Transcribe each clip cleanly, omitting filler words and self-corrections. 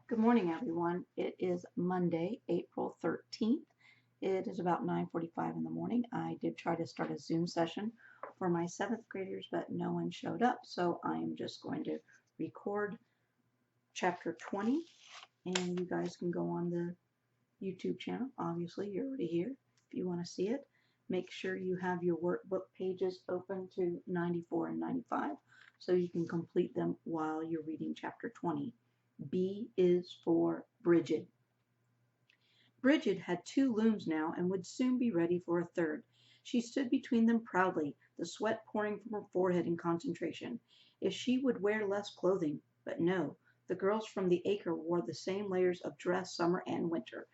Good morning, everyone. It is Monday, April 13th. It is about 9:45 in the morning. I did try to start a Zoom session for my seventh graders, but no one showed up. So I am just going to record chapter 20, and you guys can go on the YouTube channel. Obviously, you're already here if you want to see it. Make sure you have your workbook pages open to 94 and 95 so you can complete them while you're reading chapter 20. B is for Bridget. Bridget had two looms now and would soon be ready for a third. She stood between them proudly, the sweat pouring from her forehead in concentration. If she would wear less clothing, but no, the girls from the acre wore the same layers of dress summer and winter.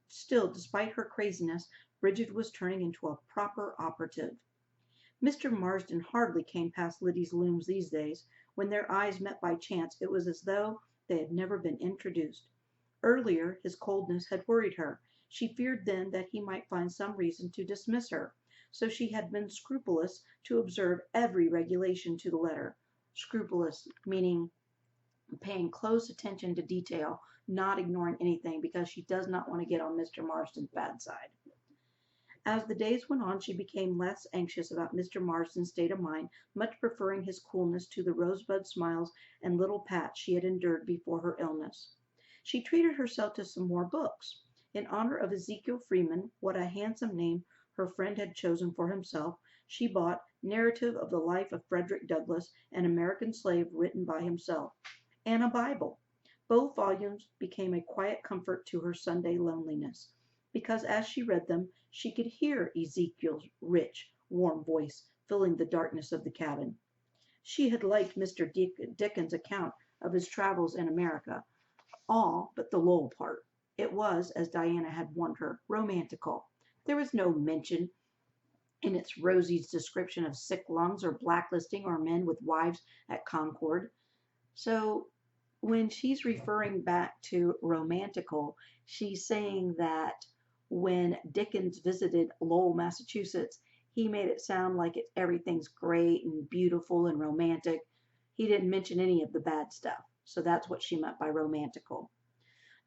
Still, despite her craziness, Bridget was turning into a proper operative. Mr. Marsden hardly came past Lyddie's looms these days. When their eyes met by chance, it was as though they had never been introduced. Earlier, his coldness had worried her. She feared then that he might find some reason to dismiss her. So she had been scrupulous to observe every regulation to the letter. Scrupulous, meaning paying close attention to detail, not ignoring anything because she does not want to get on Mr. Marsden's bad side. As the days went on, she became less anxious about Mr. Marsden's state of mind, much preferring his coolness to the rosebud smiles and little pats she had endured before her illness. She treated herself to some more books. In honor of Ezekiel Freeman, what a handsome name her friend had chosen for himself, she bought Narrative of the Life of Frederick Douglass, an American slave written by himself, and a Bible. Both volumes became a quiet comfort to her Sunday loneliness, because as she read them, she could hear Ezekiel's rich, warm voice filling the darkness of the cabin. She had liked Mr. Dickens' account of his travels in America, all but the Lowell part. It was, as Diana had warned her, romantical. There was no mention in its Rosie's description of sick lungs or blacklisting or men with wives at Concord. So when she's referring back to romantical, she's saying that when Dickens visited Lowell, Massachusetts, he made it sound like everything's great and beautiful and romantic. He didn't mention any of the bad stuff. So that's what she meant by romantical.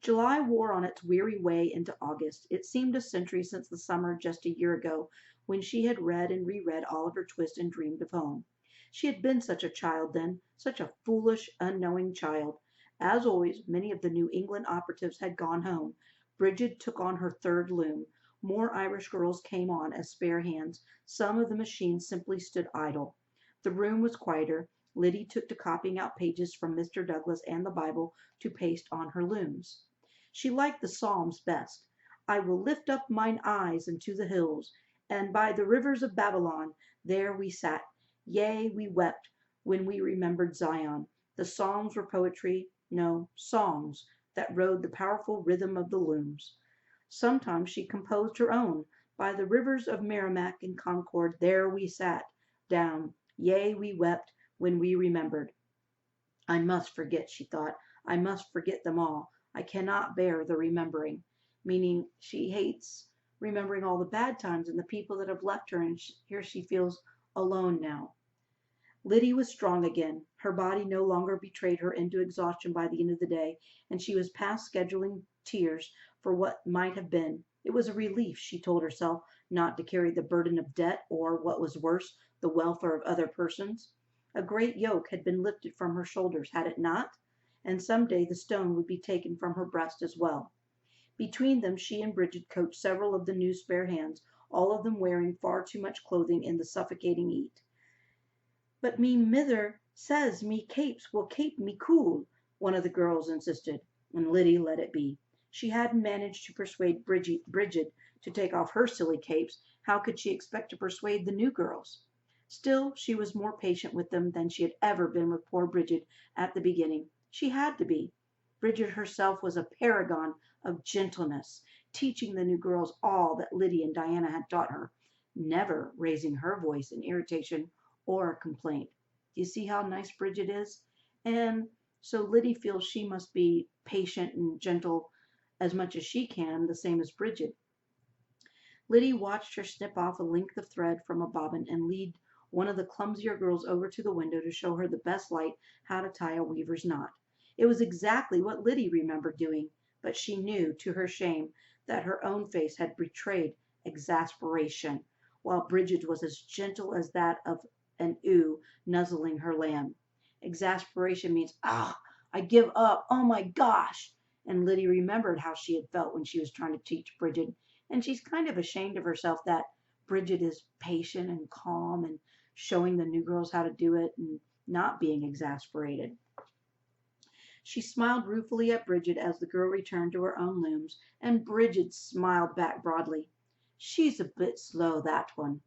July wore on its weary way into August. It seemed a century since the summer just a year ago when she had read and reread Oliver Twist and dreamed of home. She had been such a child then, such a foolish, unknowing child. As always, many of the New England operatives had gone home. Bridget took on her third loom. More Irish girls came on as spare hands. Some of the machines simply stood idle. The room was quieter. Lyddie took to copying out pages from Mr. Douglass and the Bible to paste on her looms. She liked the Psalms best. I will lift up mine eyes unto the hills, and by the rivers of Babylon, there we sat. Yea, we wept when we remembered Zion. The Psalms were poetry, no, songs, that rode the powerful rhythm of the looms. Sometimes she composed her own. By the rivers of Merrimack and Concord, there we sat down. Yea, we wept when we remembered. I must forget, she thought. I must forget them all. I cannot bear the remembering, meaning she hates remembering all the bad times and the people that have left her, and here she feels alone now. Lyddie was strong again. Her body no longer betrayed her into exhaustion by the end of the day, and she was past scheduling tears for what might have been. It was a relief, she told herself, not to carry the burden of debt or, what was worse, the welfare of other persons. A great yoke had been lifted from her shoulders, had it not? And some day the stone would be taken from her breast as well. Between them she and Bridget coached several of the new spare hands, all of them wearing far too much clothing in the suffocating heat. But me mither says me capes will kape me cool, one of the girls insisted, and Lyddie let it be. She hadn't managed to persuade Bridget to take off her silly capes. How could she expect to persuade the new girls? Still, she was more patient with them than she had ever been with poor Bridget at the beginning. She had to be. Bridget herself was a paragon of gentleness, teaching the new girls all that Lyddie and Diana had taught her, never raising her voice in irritation or complaint. Do you see how nice Bridget is? And so Lyddie feels she must be patient and gentle as much as she can, the same as Bridget. Lyddie watched her snip off a length of thread from a bobbin and lead one of the clumsier girls over to the window to show her the best light how to tie a weaver's knot. It was exactly what Lyddie remembered doing, but she knew, to her shame, that her own face had betrayed exasperation, while Bridget's was as gentle as that of an ewe nuzzling her lamb. Exasperation means, ah, I give up, oh my gosh. And Lyddie remembered how she had felt when she was trying to teach Bridget, and she's kind of ashamed of herself that Bridget is patient and calm and showing the new girls how to do it and not being exasperated. She smiled ruefully at Bridget as the girl returned to her own looms, and Bridget smiled back broadly. She's a bit slow, that one.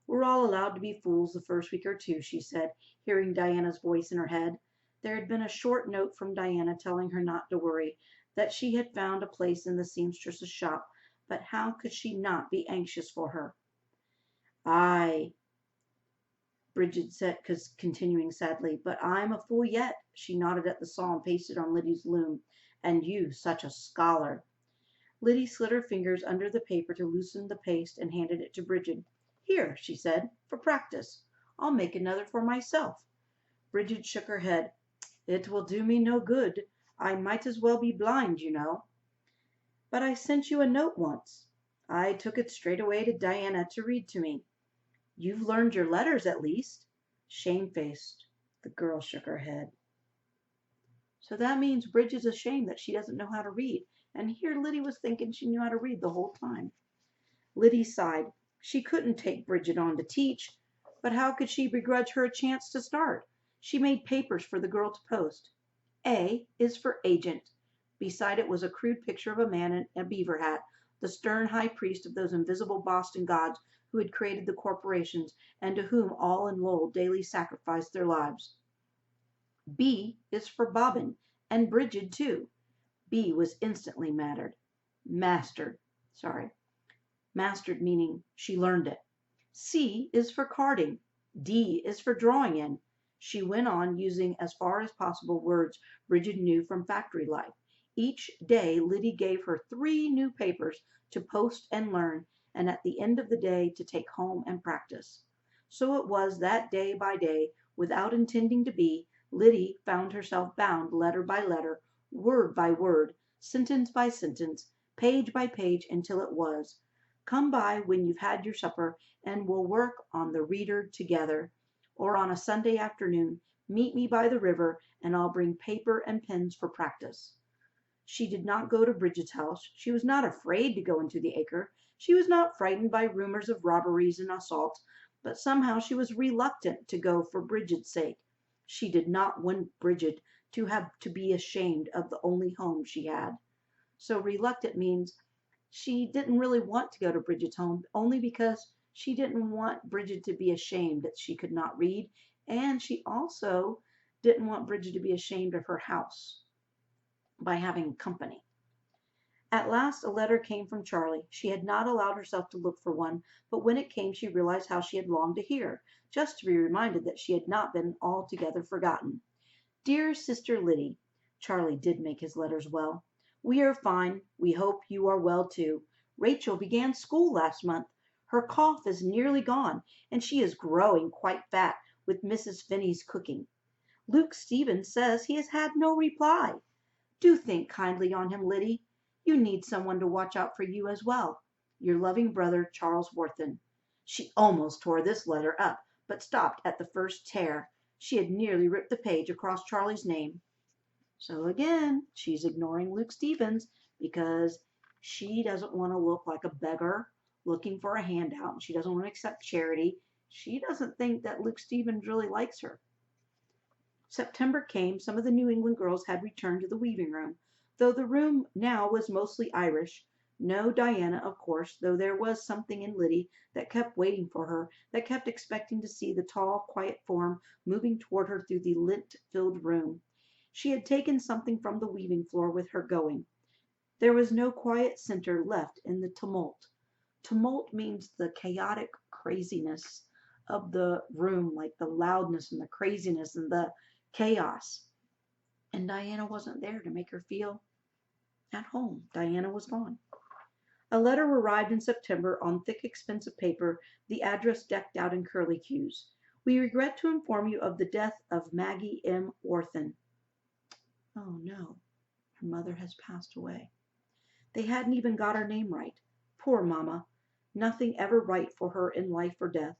We're all allowed to be fools the first week or two, she said, hearing Diana's voice in her head. There had been a short note from Diana telling her not to worry, that she had found a place in the seamstress's shop, but how could she not be anxious for her? "Aye," Bridget said, continuing sadly, "but I'm a fool yet." She nodded at the psalm pasted on Lyddie's loom. "And you such a scholar." Lyddie slid her fingers under the paper to loosen the paste and handed it to Bridget. "Here," she said, "for practice. I'll make another for myself." Bridget shook her head. "It will do me no good. I might as well be blind, you know." "But I sent you a note once." "I took it straight away to Diana to read to me." "You've learned your letters at least." Shamefaced, the girl shook her head. So that means Bridget's ashamed that she doesn't know how to read. And here Lyddie was thinking she knew how to read the whole time. Lyddie sighed. She couldn't take Bridget on to teach, but how could she begrudge her a chance to start? She made papers for the girl to post. A is for agent. Beside it was a crude picture of a man in a beaver hat, the stern high priest of those invisible Boston gods who had created the corporations and to whom all in Lowell daily sacrificed their lives. B is for Bobbin, and Bridget too. B was instantly mastered, meaning she learned it. C is for carding. D is for drawing in. She went on, using as far as possible words Bridget knew from factory life. Each day Lyddie gave her 3 new papers to post and learn, and at the end of the day to take home and practice. So it was that day by day, without intending to be, Lyddie found herself bound letter by letter, word by word, sentence by sentence, page by page, until it was, "Come by when you've had your supper, and we'll work on the reader together. Or on a Sunday afternoon, meet me by the river, and I'll bring paper and pens for practice." She did not go to Bridget's house. She was not afraid to go into the acre. She was not frightened by rumors of robberies and assaults, but somehow she was reluctant to go for Bridget's sake. She did not want Bridget to have to be ashamed of the only home she had. So reluctant means she didn't really want to go to Bridget's home, only because she didn't want Bridget to be ashamed that she could not read, and she also didn't want Bridget to be ashamed of her house by having company. At last a letter came from Charlie. She had not allowed herself to look for one, but when it came she realized how she had longed to hear, just to be reminded that she had not been altogether forgotten. "Dear Sister Lyddie," Charlie did make his letters well. "We are fine. We hope you are well too. Rachel began school last month. Her cough is nearly gone, and she is growing quite fat with Mrs. Finney's cooking. Luke Stevens says he has had no reply. Do think kindly on him, Lyddie. You need someone to watch out for you as well. Your loving brother, Charles Worthen." She almost tore this letter up, but stopped at the first tear. She had nearly ripped the page across Charlie's name. So again, she's ignoring Luke Stevens because she doesn't want to look like a beggar looking for a handout, and she doesn't want to accept charity. She doesn't think that Luke Stevens really likes her. September came. Some of the New England girls had returned to the weaving room, though the room now was mostly Irish. No Diana, of course, though there was something in Lyddie that kept waiting for her, that kept expecting to see the tall, quiet form moving toward her through the lint-filled room. She had taken something from the weaving floor with her going. There was no quiet center left in the tumult. Tumult means the chaotic craziness of the room, like the loudness and the craziness and the chaos. And Diana wasn't there to make her feel at home. Diana was gone. A letter arrived in September on thick, expensive paper, the address decked out in curlicues. "We regret to inform you of the death of Maggie M. Worthen." Oh no, her mother has passed away. They hadn't even got her name right. Poor Mama. Nothing ever right for her in life or death.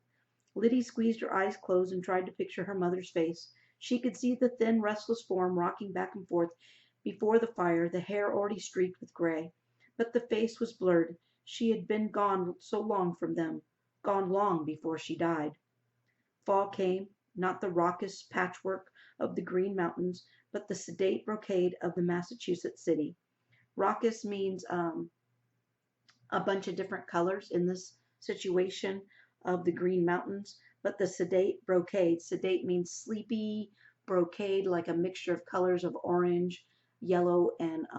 Lyddie squeezed her eyes closed and tried to picture her mother's face. She could see the thin, restless form rocking back and forth before the fire, the hair already streaked with gray. But the face was blurred. She had been gone so long from them, gone long before she died. Fall came, not the raucous patchwork of the Green Mountains, but the sedate brocade of the Massachusetts city. Raucous means a bunch of different colors in this situation of the Green Mountains, but the sedate means sleepy, brocade, like a mixture of colors of orange and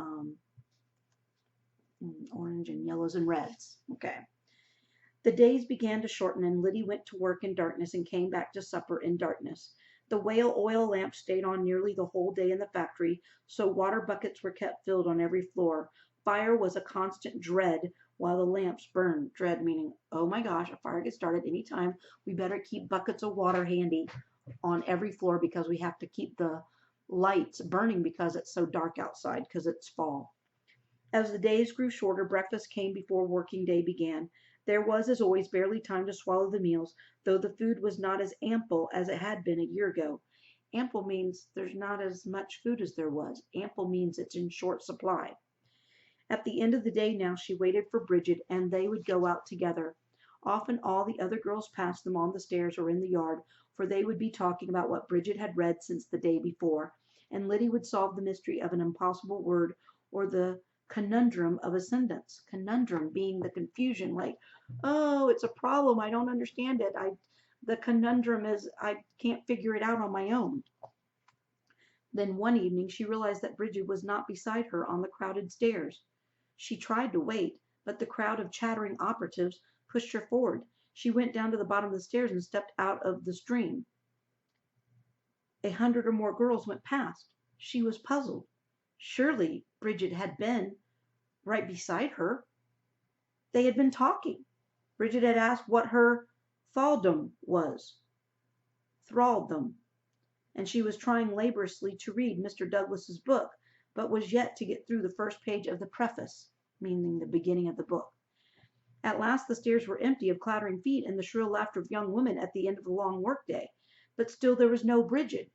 yellows and reds. Okay. The days began to shorten, and Lyddie went to work in darkness and came back to supper in darkness. The whale oil lamp stayed on nearly the whole day in the factory, so water buckets were kept filled on every floor. Fire was a constant dread while the lamps burned. Dread meaning, oh my gosh, a fire gets started any time. We better keep buckets of water handy on every floor because we have to keep the lights burning because it's so dark outside because it's fall. As the days grew shorter, breakfast came before working day began. There was, as always, barely time to swallow the meals, though the food was not as ample as it had been a year ago. Ample means there's not as much food as there was. Ample means it's in short supply. At the end of the day now she waited for Bridget, and they would go out together. Often all the other girls passed them on the stairs or in the yard, for they would be talking about what Bridget had read since the day before, and Lyddie would solve the mystery of an impossible word or the conundrum of a sentence. Conundrum being the confusion, like, oh, it's a problem, I don't understand it. The conundrum is I can't figure it out on my own. Then one evening she realized that Bridget was not beside her on the crowded stairs. She tried to wait, but the crowd of chattering operatives pushed her forward. She went down to the bottom of the stairs and stepped out of the stream. 100 or more girls went past. She was puzzled. Surely Bridget had been right beside her. They had been talking. Bridget had asked what her thraldom was. Thraldom. And she was trying laboriously to read Mr. Douglas's book, but was yet to get through the first page of the preface, meaning the beginning of the book. At last the stairs were empty of clattering feet and the shrill laughter of young women at the end of the long workday, but still there was no Bridget.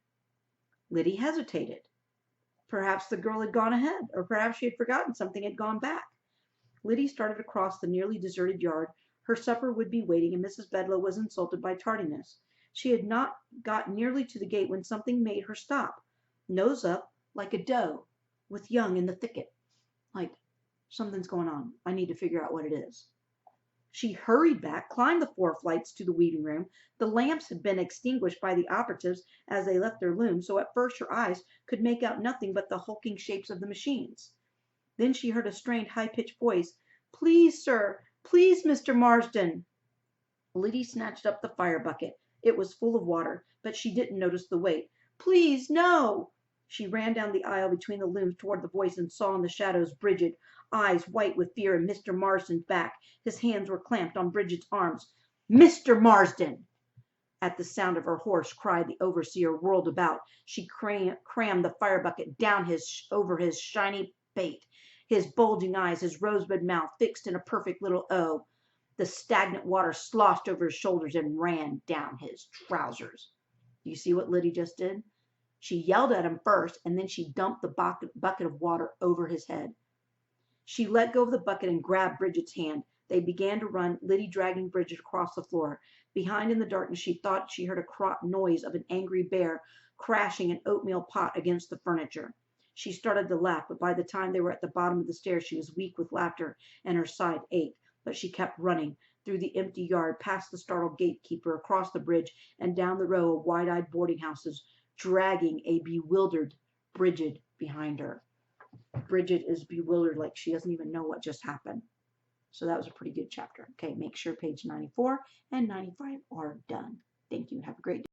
Lyddie hesitated. Perhaps the girl had gone ahead, or perhaps she had forgotten something and had gone back. Lyddie started across the nearly deserted yard. Her supper would be waiting, and Mrs. Bedloe was insulted by tardiness. She had not got nearly to the gate when something made her stop, nose up, like a doe, with young in the thicket. Like, something's going on. I need to figure out what it is. She hurried back, climbed the 4 flights to the weaving room. The lamps had been extinguished by the operatives as they left their loom, so at first her eyes could make out nothing but the hulking shapes of the machines. Then she heard a strained, high-pitched voice. Please, sir. Please, Mr. Marsden. Lyddie snatched up the fire bucket. It was full of water, but she didn't notice the weight. Please, no. She ran down the aisle between the looms toward the voice and saw in the shadows Bridget, eyes white with fear, and Mr. Marsden's back. His hands were clamped on Bridget's arms. Mr. Marsden! At the sound of her hoarse cry, the overseer whirled about. She crammed the fire bucket down over his shiny pate, his bulging eyes, his rosebud mouth fixed in a perfect little O. The stagnant water sloshed over his shoulders and ran down his trousers. Do you see what Lyddie just did? She yelled at him first, and then she dumped the bucket of water over his head. She let go of the bucket and grabbed Bridget's hand. They began to run, Lyddie dragging Bridget across the floor. Behind in the darkness she thought she heard a noise of an angry bear crashing an oatmeal pot against the furniture. She started to laugh, but by the time they were at the bottom of the stairs she was weak with laughter and her side ached. But she kept running, through the empty yard, past the startled gatekeeper, across the bridge, and down the row of wide-eyed boarding houses, dragging a bewildered Bridget behind her. Bridget is bewildered, like she doesn't even know what just happened. So that was a pretty good chapter. Okay, make sure page 94 and 95 are done. Thank you. Have a great day.